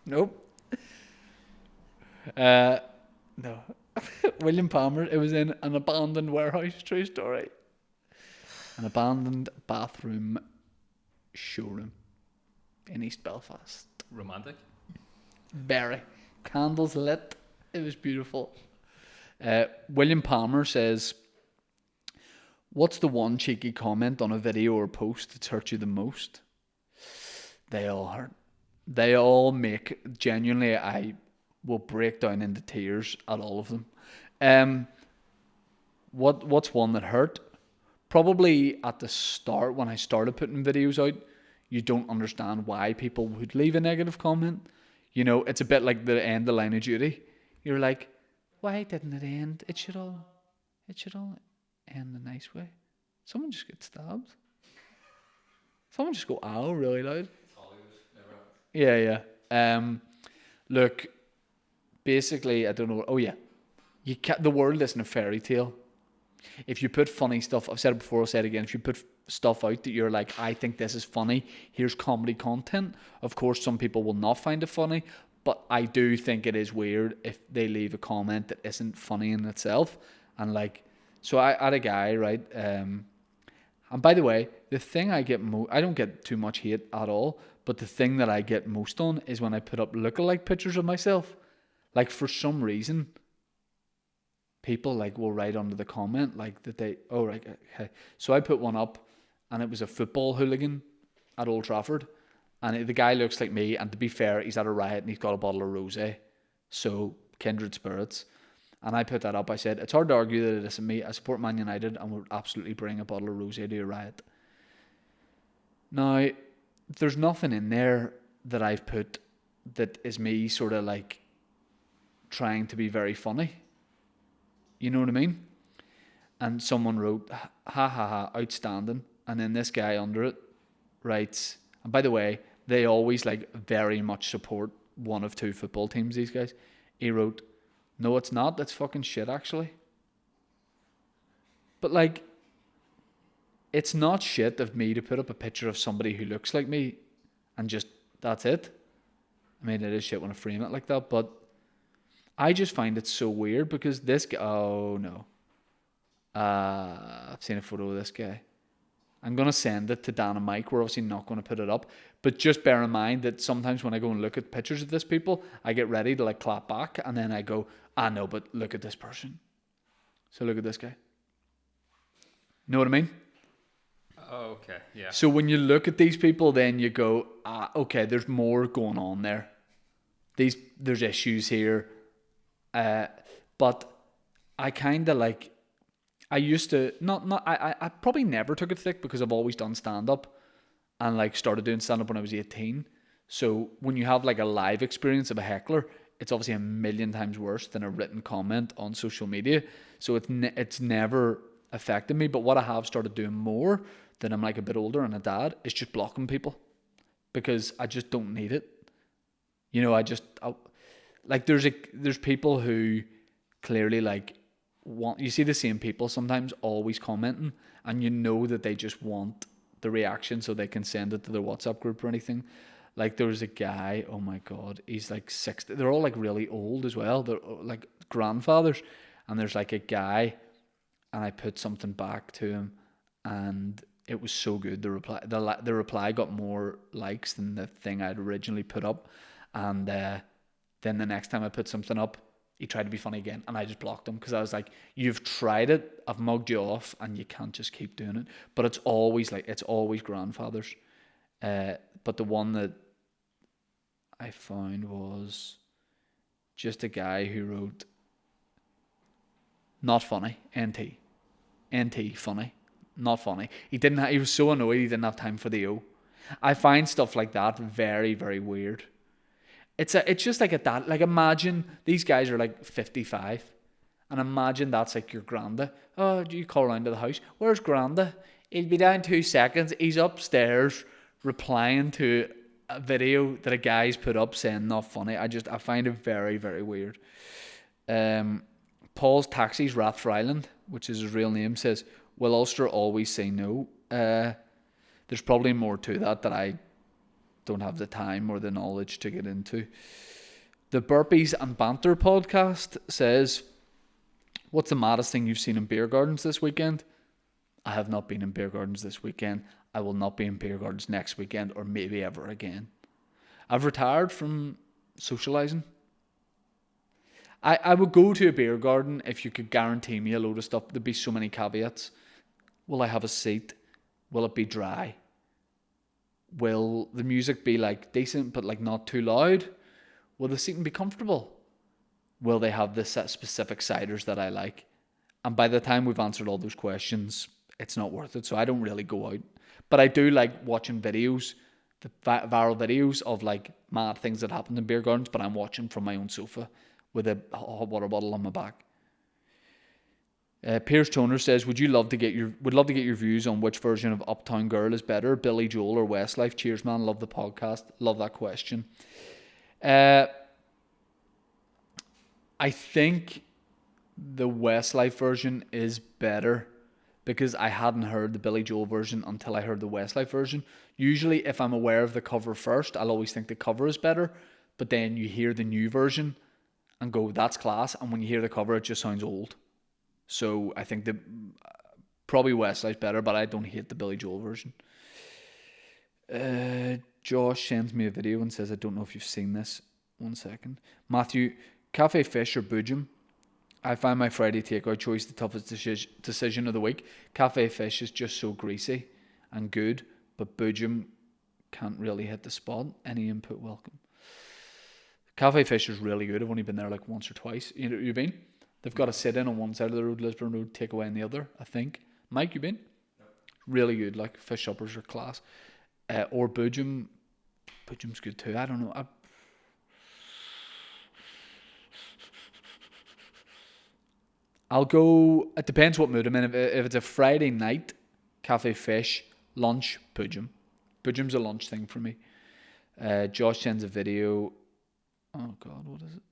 Nope. No. William Palmer, it was in an abandoned warehouse, true story. An abandoned bathroom showroom in East Belfast. Romantic. Very. Candles lit. It was beautiful. William Palmer says, what's the one cheeky comment on a video or post that's hurt you the most? They all hurt. They all make, genuinely, I will break down into tears at all of them. What's one that hurt? Probably at the start, when I started putting videos out, you don't understand why people would leave a negative comment. You know, it's a bit like the end of Line of Duty. You're like, why didn't it end? It should all end a nice way. Someone just gets stabbed. Someone just go, ow, really loud. Yeah. Look, basically, I don't know. Oh yeah, the world isn't a fairy tale. If you put funny stuff, I've said it before, I'll say it again. If you put stuff out that you're like, I think this is funny, here's comedy content. Of course, some people will not find it funny, but I do think it is weird if they leave a comment that isn't funny in itself. And like, so I had a guy, right? And by the way, the thing I get I don't get too much hate at all, but the thing that I get most on is when I put up lookalike pictures of myself. Like, for some reason, people like will write under the comment like that they, oh right, okay. So I put one up, and it was a football hooligan at Old Trafford, and the guy looks like me, and to be fair, he's at a riot and he's got a bottle of rosé, so kindred spirits. And I put that up. I said, it's hard to argue that it isn't me. I support Man United and would absolutely bring a bottle of rosé to a riot. Now, there's nothing in there that I've put that is me sort of like trying to be very funny. You know what I mean? And someone wrote, ha ha ha, outstanding. And then this guy under it writes, and by the way, they always like very much support one of two football teams, these guys. He wrote, no, it's not. That's fucking shit, actually. But like, it's not shit of me to put up a picture of somebody who looks like me and just, that's it. I mean, it is shit when I frame it like that, but I just find it so weird because this guy, oh no. I've seen a photo of this guy. I'm going to send it to Dan and Mike. We're obviously not going to put it up. But just bear in mind that sometimes when I go and look at pictures of this people, I get ready to like clap back. And then I go, no, but look at this person. So look at this guy. Know what I mean? Oh, okay, yeah. So when you look at these people, then you go, okay, there's more going on there. There's issues here. But I kind of like, I used to I probably never took it thick because I've always done stand-up and like started doing stand-up when I was 18. So when you have like a live experience of a heckler, it's obviously a million times worse than a written comment on social media. So it's never affected me. But what I have started doing more than I'm like a bit older and a dad is just blocking people because I just don't need it. You know, like there's people who clearly like you see the same people sometimes always commenting, and you know that they just want the reaction so they can send it to their WhatsApp group or anything. Like there was a guy, oh my god, he's like 60. They're all like really old as well. They're like grandfathers, and there's like a guy, and I put something back to him, and It was so good. The reply got more likes than the thing I'd originally put up, and then the next time I put something up, he tried to be funny again, and I just blocked him because I was like, "You've tried it. I've mugged you off, and you can't just keep doing it." But it's always grandfathers. But the one that I found was just a guy who wrote, "Not funny, NT funny, not funny." He was so annoyed he didn't have time for the O. I find stuff like that very, very weird. It's just like imagine these guys are like 55, and imagine that's like your granda. Oh, do you call around to the house? Where's granda? He'll be down 2 seconds. He's upstairs replying to a video that a guy's put up saying not funny. I find it very, very weird. Paul's Taxis Rathfriland, which is his real name, says, "Will Ulster always say no?" There's probably more to that I don't have the time or the knowledge to get into. The Burpees and Banter podcast says, "What's the maddest thing you've seen in beer gardens this weekend?" I have not been in beer gardens this weekend. I will not be in beer gardens next weekend or maybe ever again. I've retired from socialising. I would go to a beer garden if you could guarantee me a load of stuff. There'd be so many caveats. Will I have a seat? Will it be dry? Will the music be like decent but like not too loud? Will the seating be comfortable? Will they have the specific ciders that I like? And by the time we've answered all those questions, it's not worth it. So I don't really go out. But I do like watching videos, the viral videos of like mad things that happened in beer gardens, but I'm watching from my own sofa with a hot water bottle on my back. Piers Toner says, would love to get your views on which version of Uptown Girl is better, Billy Joel or Westlife? Cheers, man. Love the podcast. Love that question. I think the Westlife version is better because I hadn't heard the Billy Joel version until I heard the Westlife version. Usually, if I'm aware of the cover first, I'll always think the cover is better, but then you hear the new version and go, that's class, and when you hear the cover, it just sounds old. So I think probably Westlife's better, but I don't hate the Billy Joel version. Josh sends me a video and says, I don't know if you've seen this. 1 second. Matthew, Cafe Fish or Boojum? I find my Friday takeout choice the toughest decision of the week. Cafe Fish is just so greasy and good, but Boojum can't really hit the spot. Any input welcome. Cafe Fish is really good. I've only been there like once or twice. You've been? They've got a sit-in on one side of the road, Lisburn Road, takeaway on the other, I think. Mike, you been? No. Really good. Like, fish suppers are class. Or Boojum. Boojum's good too. I don't know. I'll go... It depends what mood I'm in. If it's a Friday night, Cafe Fish, lunch, Boojum. Boojum's a lunch thing for me. Josh sends a video... Oh, God, what is it?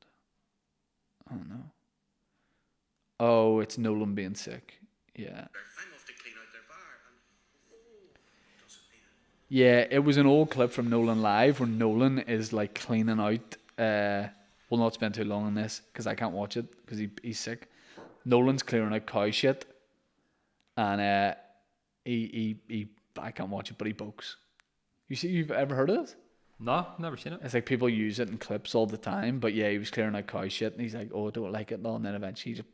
I don't know. Oh, it's Nolan being sick. Yeah. I'm off to clean out their bar. Yeah, it was an old clip from Nolan Live where Nolan is like cleaning out. We'll not spend too long on this because I can't watch it because he's sick. Nolan's clearing out cow shit, and I can't watch it, but he pokes. You've ever heard of this? No, never seen it. It's like people use it in clips all the time, but yeah, he was clearing out cow shit, and he's like, "Oh, I don't like it," and then eventually he just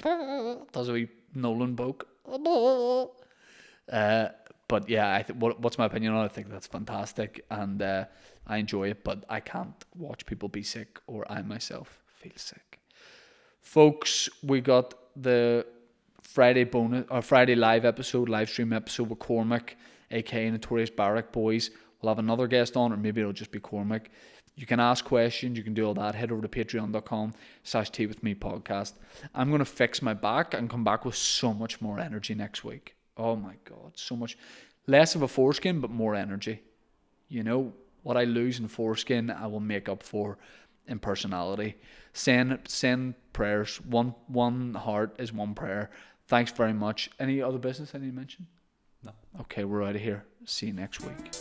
does a wee Nolan poke. But yeah, what's my opinion on it? I think that's fantastic, and I enjoy it, but I can't watch people be sick, or I myself feel sick. Folks, we got the Friday live stream episode with Cormac, aka Notorious Barrack Boys. We'll have another guest on, or maybe it'll just be Cormac. You can ask questions, you can do all that. Head over to patreon.com/teawithmepodcast. I'm going to fix my back and come back with so much more energy next week. Oh my God, so much. Less of a foreskin, but more energy. You know, what I lose in foreskin, I will make up for in personality. Send prayers. One heart is one prayer. Thanks very much. Any other business I need to mention? No. Okay, we're out of here. See you next week.